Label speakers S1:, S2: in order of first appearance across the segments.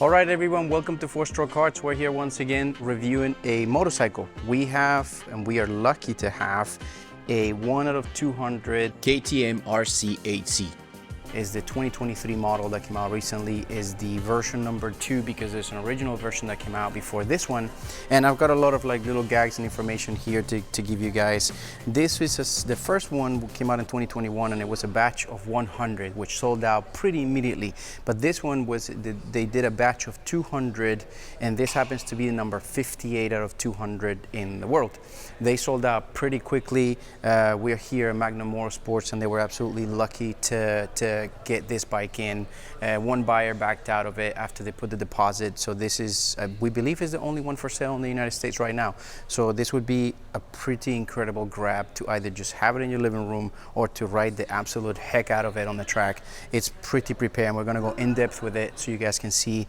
S1: All right, everyone, welcome to 4Stroke Karts. We're here once again reviewing a motorcycle. We are lucky to have a 1 out of 200
S2: KTM RC8C.
S1: Is the 2023 model that came out recently, is the version number 2 because there's an original version that came out before this one. And I've got a lot of like little gags and information here to give you guys. This is the first one came out in 2021 and it was a batch of 100 which sold out pretty immediately. But this one was, they did a batch of 200 and this happens to be the number 58 out of 200 in the world. They sold out pretty quickly. We're here at Magnum Motorsports and they were absolutely lucky to get this bike in. One buyer backed out of it after they put the deposit. So this is, we believe, is the only one for sale in the United States right now. So this would be a pretty incredible grab to either just have it in your living room or to ride the absolute heck out of it on the track. It's pretty prepared and we're gonna go in depth with it so you guys can see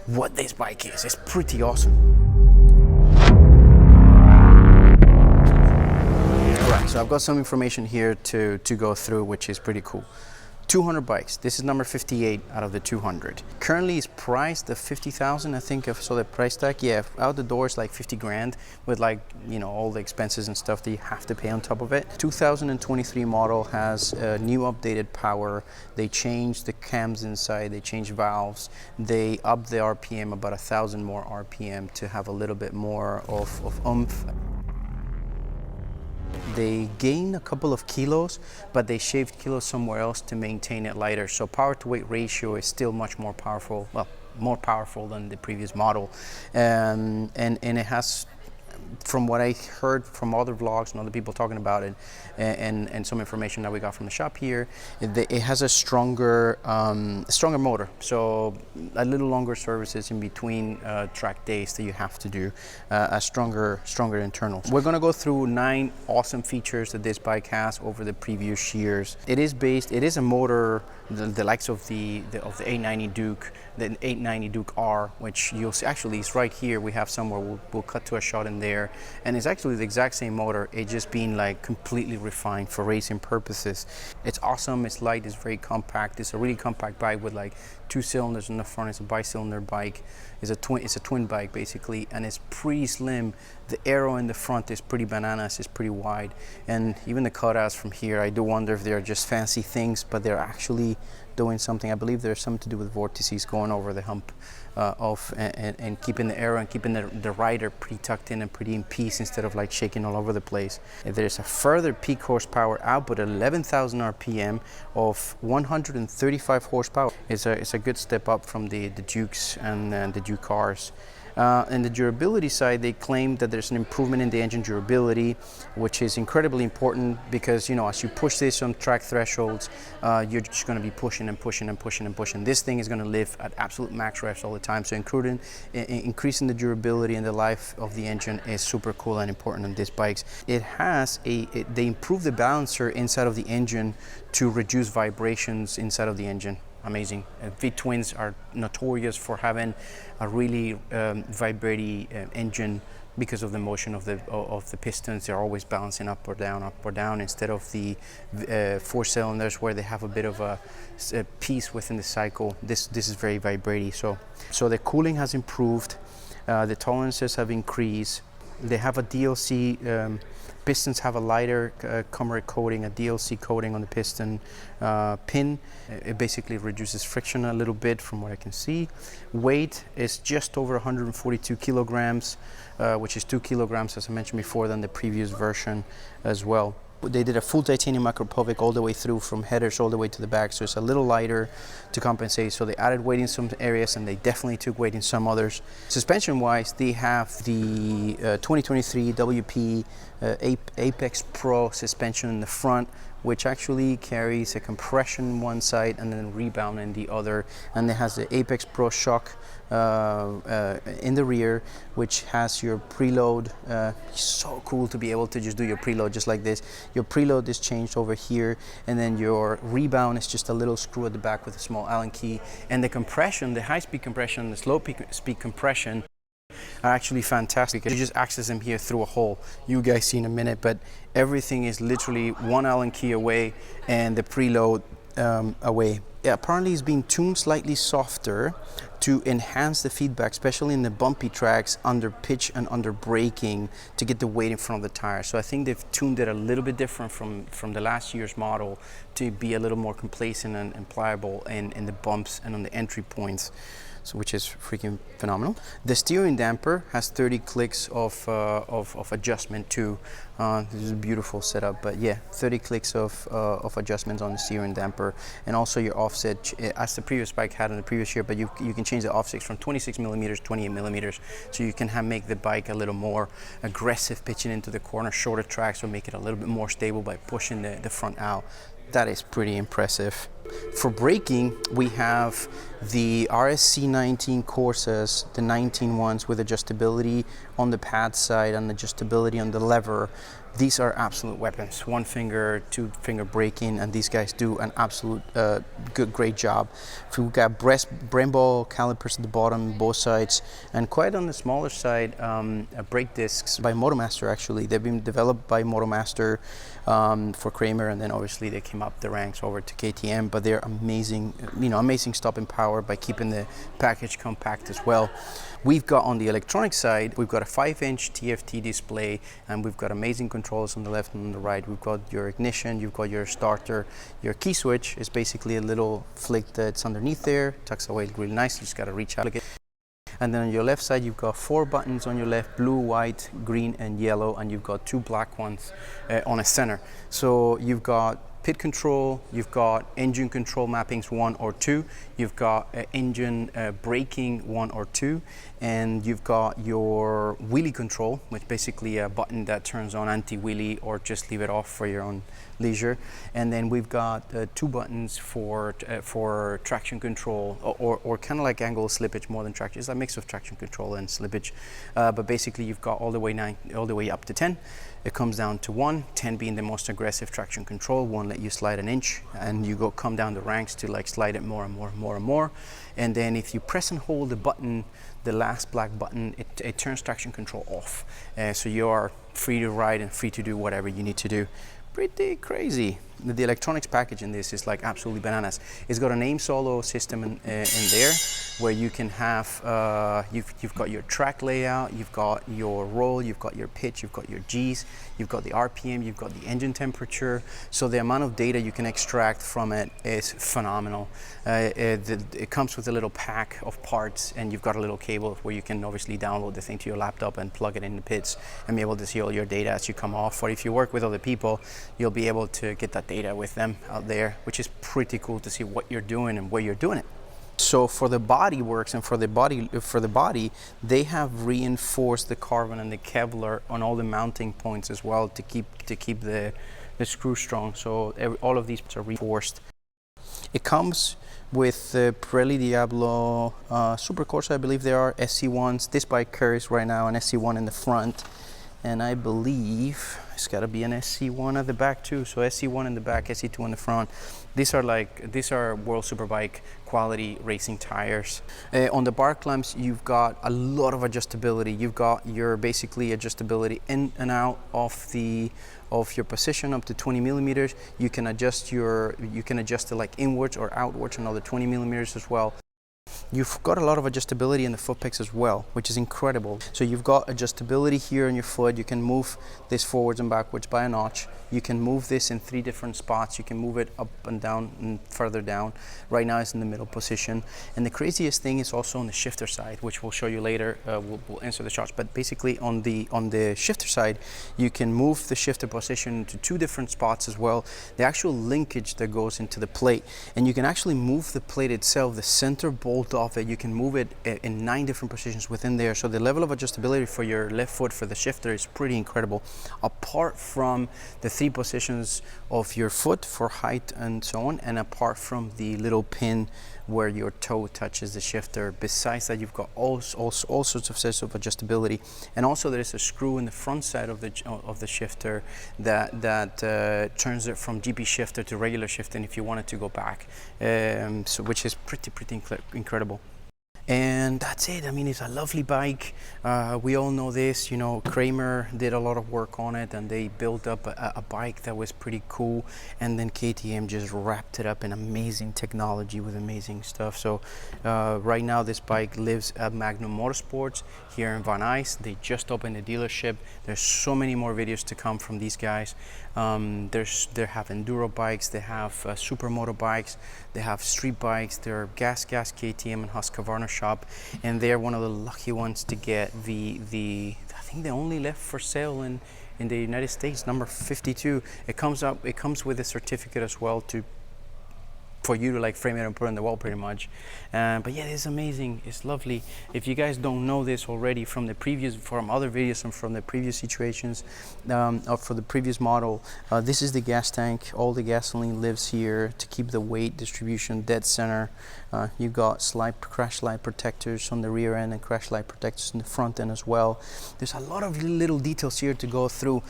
S1: what this bike is. It's pretty awesome. All right, so I've got some information here to go through, which is pretty cool. 200 bikes. This is number 58 out of the 200. Currently it's priced at 50,000. I think I saw the price tag. Yeah, out the door is like 50 grand with like, you know, all the expenses and stuff that you have to pay on top of it. 2023 model has a new updated power. They changed the cams inside. They changed valves. They upped the RPM about 1,000 more RPM to have a little bit more of oomph. They gained a couple of kilos, but they shaved kilos somewhere else to maintain it lighter. So power to weight ratio is still much more powerful, well, more powerful than the previous model. And it has, from what I heard from other vlogs and other people talking about it, and some information that we got from the shop here, it has a stronger motor. So a little longer services in between track days that you have to do, a stronger internals. We're gonna go through 9 awesome features that this bike has over the previous years. It is a motor, the likes of the 890 Duke, the 890 Duke R, which you'll see, actually it's right here. We have somewhere, we'll cut to a shot in there. And it's actually the exact same motor, it just being like completely refined for racing purposes. It's awesome, it's light, it's very compact. It's a really compact bike with like 2 cylinders in the front. It's a bicylinder bike. It's a twin bike basically, and it's pretty slim. The aero in the front is pretty bananas, it's pretty wide. And even the cutouts from here, I do wonder if they're just fancy things, but they're actually doing something. I believe there's something to do with vortices going over the hump and keeping the aero and keeping the rider pretty tucked in and pretty in peace instead of like shaking all over the place. There's a further peak horsepower output at 11,000 RPM of 135 horsepower. It's a good step up from the Dukes and the Duke cars. And the durability side, they claim that there's an improvement in the engine durability, which is incredibly important because, you know, as you push this on track thresholds, you're just going to be pushing and pushing and pushing and pushing. This thing is going to live at absolute max revs all the time. So increasing the durability and the life of the engine is super cool and important on these bikes. It has they improve the balancer inside of the engine to reduce vibrations inside of the engine. Amazing. V-twins are notorious for having a really vibrating engine because of the motion of the pistons. They're always bouncing up or down instead of the 4 cylinders where they have a bit of a piece within the cycle. This is very vibrating. So the cooling has improved, the tolerances have increased. They have a DLC, pistons have a lighter comrade coating, a DLC coating on the piston pin. It basically reduces friction a little bit from what I can see. Weight is just over 142 kilograms, which is 2 kilograms, as I mentioned before, than the previous version as well. They did a full titanium micropovic all the way through from headers all the way to the back, so it's a little lighter to compensate. So they added weight in some areas and they definitely took weight in some others. Suspension wise, they have the 2023 WP Apex Pro suspension in the front, which actually carries a compression one side and then rebound in the other, and it has the Apex Pro shock in the rear, which has your preload. So cool to be able to just do your preload just like this. Your preload is changed over here, and then your rebound is just a little screw at the back with a small Allen key. And the compression, the high-speed compression, the slow-speed compression are actually fantastic. You just access them here through a hole. You guys see in a minute, but everything is literally one Allen key away and the preload away. Yeah, apparently it's being tuned slightly softer to enhance the feedback, especially in the bumpy tracks under pitch and under braking, to get the weight in front of the tire. So I think they've tuned it a little bit different from the last year's model to be a little more complacent and pliable in the bumps and on the entry points. So, which is freaking phenomenal. The steering damper has 30 clicks of adjustment too. This is a beautiful setup, but yeah, 30 clicks of adjustments on the steering damper, and also your offset, as the previous bike had in the previous year, but you can change the offsets from 26 millimeters, 28 millimeters, so you can make the bike a little more aggressive pitching into the corner, shorter tracks, or make it a little bit more stable by pushing the front out. That is pretty impressive. For braking, we have the RC19 Corsas, the 19 ones with adjustability on the pad side and adjustability on the lever. These are absolute weapons. One finger, two finger braking, and these guys do an absolute great job. We've got Brembo calipers at the bottom, both sides, and quite on the smaller side, brake discs by MotoMaster actually. They've been developed by MotoMaster for Kramer, and then obviously they came up the ranks over to KTM, but they're amazing, amazing stopping power by keeping the package compact as well. We've got on the electronic side, we've got a 5-inch TFT display, and we've got amazing controls on the left and on the right. We've got your ignition, you've got your starter, your key switch is basically a little flick that's underneath there, tucks away really nicely, you just gotta reach out. And then on your left side, you've got 4 buttons on your left, blue, white, green, and yellow, and you've got 2 black ones on a center. So you've got pit control, you've got engine control mappings 1 or 2, you've got engine braking 1 or 2, and you've got your wheelie control, which basically a button that turns on anti-wheelie or just leave it off for your own leisure. And then we've got 2 buttons for traction control, or kind of like angle slippage more than traction. It's a mix of traction control and slippage, but basically you've got all the way up to 10. It comes down to 1, 10 being the most aggressive traction control. 1 let you slide an inch, and you come down the ranks to like slide it more and more and more and more. And then if you press and hold the button, the last black button, it turns traction control off. So you are free to ride and free to do whatever you need to do. Pretty crazy. The electronics package in this is like absolutely bananas. It's got an aim solo system in there, where you can have, you've got your track layout, you've got your roll, you've got your pitch, you've got your Gs, you've got the RPM, you've got the engine temperature. So the amount of data you can extract from it is phenomenal. It comes with a little pack of parts, and you've got a little cable where you can obviously download the thing to your laptop and plug it in the pits and be able to see all your data as you come off. Or if you work with other people, you'll be able to get that data with them out there, which is pretty cool to see what you're doing and where you're doing it. So for the bodyworks and for the body, they have reinforced the carbon and the Kevlar on all the mounting points as well to keep the screw strong. So all of these are reinforced. It comes with the Pirelli Diablo Super Corsa, I believe they are SC1s. This bike carries right now an SC1 in the front, and I believe it's got to be an SC1 at the back too. So SC1 in the back, SC2 in the front. These are World Superbike quality racing tires. On the bar clamps, you've got a lot of adjustability. You've got your basically adjustability in and out of your position up to 20 millimeters. You can adjust it like inwards or outwards another 20 millimeters as well. You've got a lot of adjustability in the foot pegs as well, which is incredible. So you've got adjustability here on your foot. You can move this forwards and backwards by a notch. You can move this in 3 different spots. You can move it up and down and further down. Right now it's in the middle position. And the craziest thing is also on the shifter side, which we'll show you later. We'll answer the shots. But basically on the shifter side, you can move the shifter position to 2 different spots as well. The actual linkage that goes into the plate, and you can actually move the plate itself, the center bolt off it. You can move it in 9 different positions within there. So the level of adjustability for your left foot for the shifter is pretty incredible. Apart from the 3 positions of your foot for height and so on, and apart from the little pin where your toe touches the shifter. Besides that, you've got all sorts of sets of adjustability, and also there is a screw in the front side of the shifter that turns it from GP shifter to regular shifting if you wanted to go back, so which is pretty incredible. And that's it. I mean, it's a lovely bike. We all know this, you know, Kramer did a lot of work on it and they built up a bike that was pretty cool, and then KTM just wrapped it up in amazing technology with amazing stuff. So right now this bike lives at Magnum Motorsports here in Van Nuys. They just opened the dealership. There's so many more videos to come from these guys. They have enduro bikes, they have supermoto bikes, they have street bikes, they're gas KTM and Husqvarna shop, and they're one of the lucky ones to get the I think they only left for sale in the United States, number 52. It comes with a certificate as well for you to like frame it and put it on the wall pretty much. But yeah, it's amazing, it's lovely. If you guys don't know this already from other videos and from the previous situations, or for the previous model, this is the gas tank. All the gasoline lives here to keep the weight distribution dead center. You got crash slide protectors on the rear end and crash slide protectors in the front end as well. There's a lot of little details here to go through.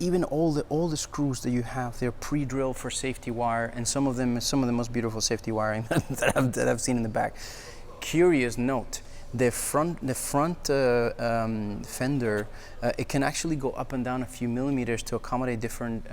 S1: Even all the screws that you have, they're pre-drilled for safety wire, and some of them the most beautiful safety wiring that I've seen in the back. Curious note: the front fender, it can actually go up and down a few millimeters to accommodate different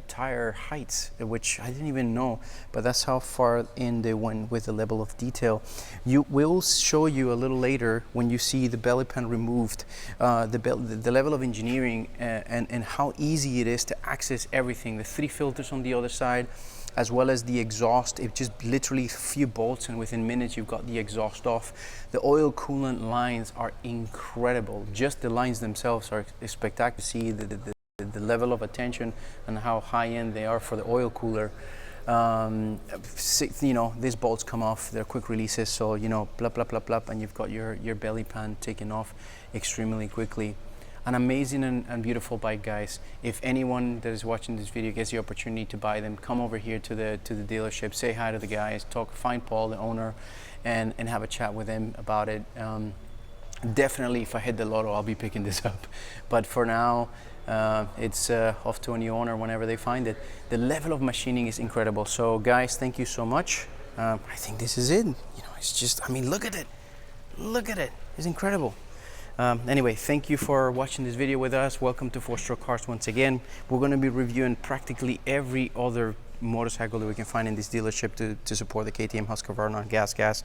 S1: tire heights, which I didn't even know, but that's how far in they went with the level of detail. We'll show you a little later when you see the belly pan removed, the level of engineering and how easy it is to access everything. The 3 filters on the other side, as well as the exhaust. It just literally a few bolts and within minutes you've got the exhaust off. The oil coolant lines are incredible. Just the lines themselves are spectacular. See the level of attention and how high end they are for the oil cooler. You know, these bolts come off, they're quick releases, so you know, blah blah blah blah, and you've got your belly pan taken off extremely quickly. An amazing and beautiful bike, guys. If anyone that is watching this video gets the opportunity to buy them, come over here to the dealership, say hi to the guys, find Paul, the owner, and have a chat with him about it. Definitely, if I hit the lotto, I'll be picking this up. But for now, it's off to a new owner whenever they find it. The level of machining is incredible. So, guys, thank you so much. I think this is it. You know, it's just, I mean, look at it. Look at it. It's incredible. Anyway, thank you for watching this video with us. Welcome to 4Stroke Cars once again. We're going to be reviewing practically every other motorcycle that we can find in this dealership to support the KTM Husqvarna gas guys.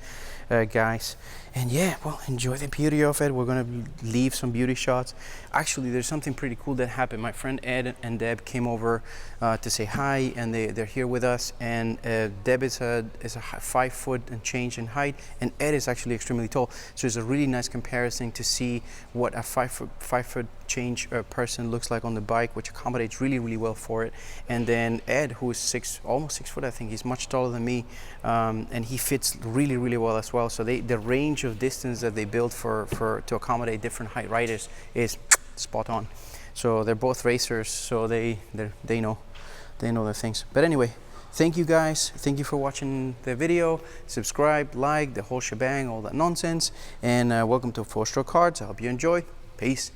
S1: And yeah, well, enjoy the beauty of it. We're going to leave some beauty shots. Actually, there's something pretty cool that happened. My friend Ed and Deb came over to say hi, and they're here with us. And Deb is a 5 foot and change in height, and Ed is actually extremely tall. So it's a really nice comparison to see what a 5 foot change person looks like on the bike, which accommodates really well for it. And then Ed, who is almost 6 foot, I think he's much taller than me, and he fits really well as well. So the range of distance that they built to accommodate different height riders is spot on. So they're both racers, so they know their things. But anyway, thank you guys. Thank you for watching the video. Subscribe, like, the whole shebang, all that nonsense. And welcome to 4Stroke Cars. I hope you enjoy. Peace.